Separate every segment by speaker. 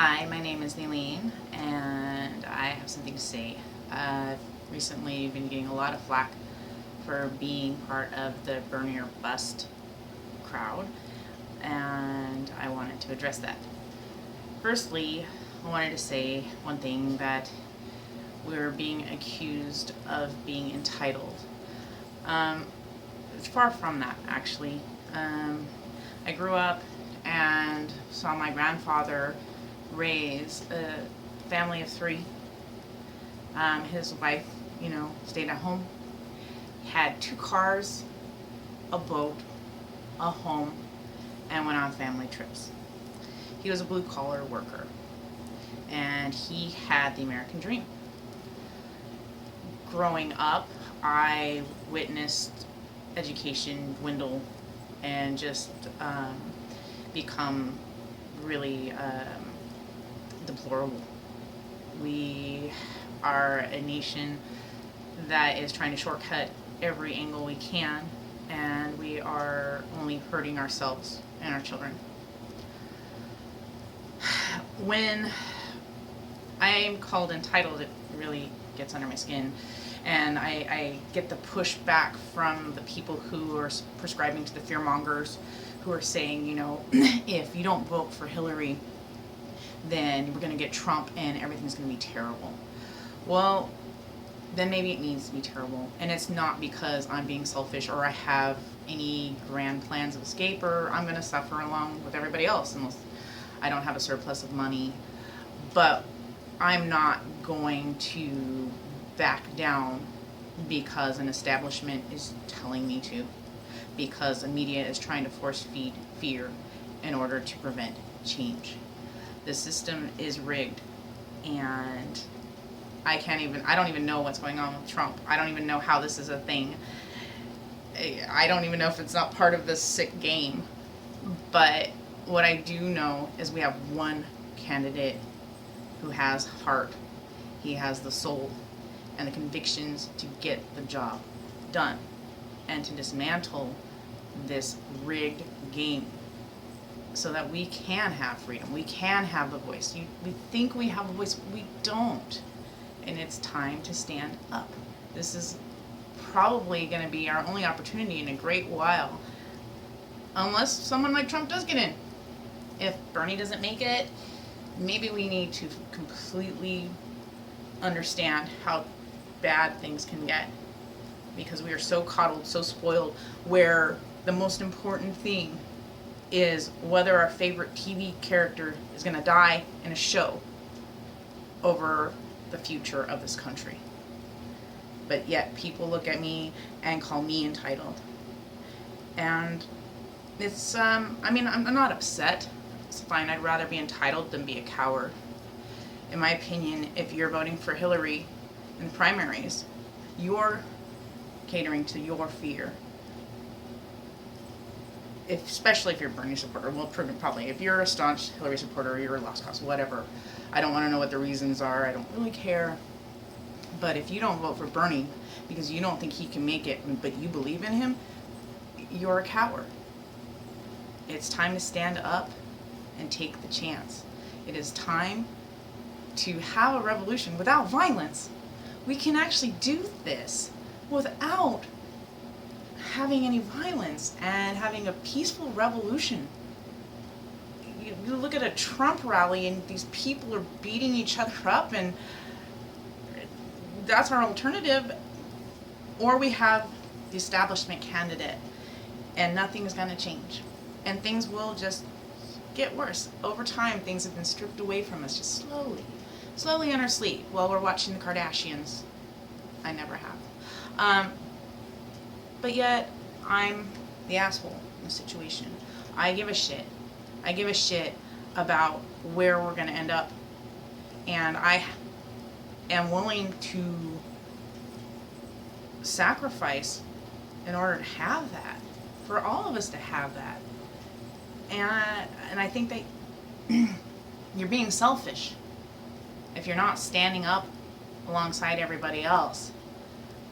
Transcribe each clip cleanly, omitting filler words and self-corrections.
Speaker 1: Hi, my name is Neeleen, and I have something to say. I've recently been getting a lot of flack for being part of the Burn Your Bust crowd, and I wanted to address that. Firstly, I wanted to say one thing, that we're being accused of being entitled. It's far from that, actually. I grew up and saw my grandfather raise a family of three. His wife, stayed at home, had 2 cars, a boat, a home, and went on family trips. He was a blue-collar worker, and he had the American dream. Growing up, I witnessed education dwindle and just become really deplorable. We are a nation that is trying to shortcut every angle we can, and we are only hurting ourselves and our children. When I am called entitled, it really gets under my skin, and I get the pushback from the people who are prescribing to the fearmongers, who are saying, if you don't vote for Hillary, then we're going to get Trump and everything's going to be terrible. Well, then maybe it needs to be terrible. And it's not because I'm being selfish or I have any grand plans of escape, or I'm going to suffer along with everybody else unless I don't have a surplus of money. But I'm not going to back down because an establishment is telling me to, because the media is trying to force feed fear in order to prevent change. The system is rigged, and I don't even know what's going on with Trump. I don't even know how this is a thing. I don't even know if it's not part of this sick game. But what I do know is we have one candidate who has heart. He has the soul and the convictions to get the job done and to dismantle this rigged game so that we can have freedom. We can have a voice. We think we have a voice, but we don't. And it's time to stand up. This is probably going to be our only opportunity in a great while, unless someone like Trump does get in. If Bernie doesn't make it, maybe we need to completely understand how bad things can get, because we are so coddled, so spoiled, where the most important thing is whether our favorite TV character is going to die in a show over the future of this country. But yet people look at me and call me entitled. And it's, I'm not upset. It's fine. I'd rather be entitled than be a coward. In my opinion, if you're voting for Hillary in the primaries, you're catering to your fear. Especially if you're a Bernie supporter. Well, probably if you're a staunch Hillary supporter, or you're a lost cause, whatever. I don't want to know what the reasons are. I don't really care. But if you don't vote for Bernie because you don't think he can make it, but you believe in him, you're a coward. It's time to stand up and take the chance. It is time to have a revolution without violence. We can actually do this without having any violence and having a peaceful revolution. You look at a Trump rally and these people are beating each other up, and that's our alternative. Or we have the establishment candidate, and nothing is going to change. And things will just get worse. Over time, things have been stripped away from us, just slowly in our sleep, while we're watching the Kardashians. I never have. But yet, I'm the asshole in the situation. I give a shit. I give a shit about where we're going to end up. And I am willing to sacrifice in order to have that. For all of us to have that. And I think that you're being selfish if you're not standing up alongside everybody else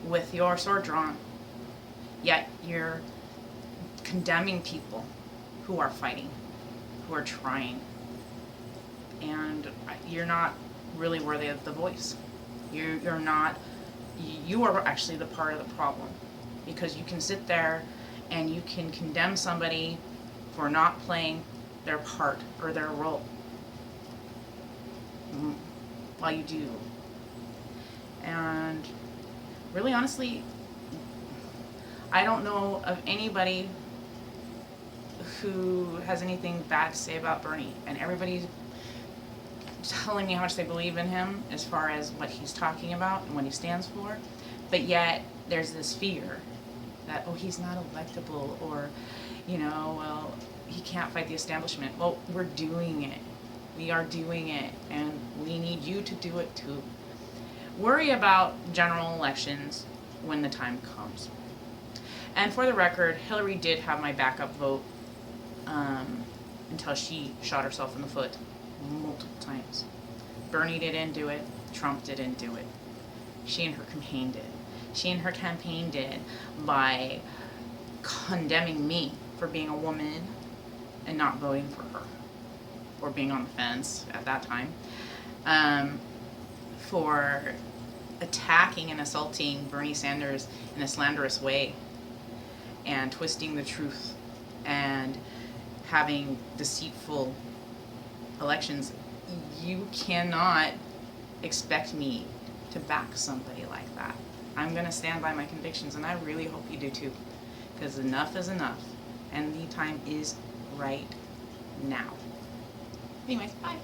Speaker 1: with your sword drawn. Yet you're condemning people who are fighting, who are trying. and you're not really worthy of the voice. You're not, you are actually the part of the problem, because you can sit there and you can condemn somebody for not playing their part or their role while you do. And really honestly, I don't know of anybody who has anything bad to say about Bernie, and everybody's telling me how much they believe in him as far as what he's talking about and what he stands for, but yet there's this fear that, oh, he's not electable, or, you know, well, he can't fight the establishment. Well, we're doing it. We are doing it, and we need you to do it too. Worry about general elections when the time comes. And for the record, Hillary did have my backup vote until she shot herself in the foot multiple times. Bernie didn't do it. Trump didn't do it. She and her campaign did. She and her campaign did by condemning me for being a woman and not voting for her, or being on the fence at that time, for attacking and assaulting Bernie Sanders in a slanderous way, and twisting the truth, and having deceitful elections. You cannot expect me to back somebody like that. I'm going to stand by my convictions, and I really hope you do too, because enough is enough, and the time is right now. Anyways, bye.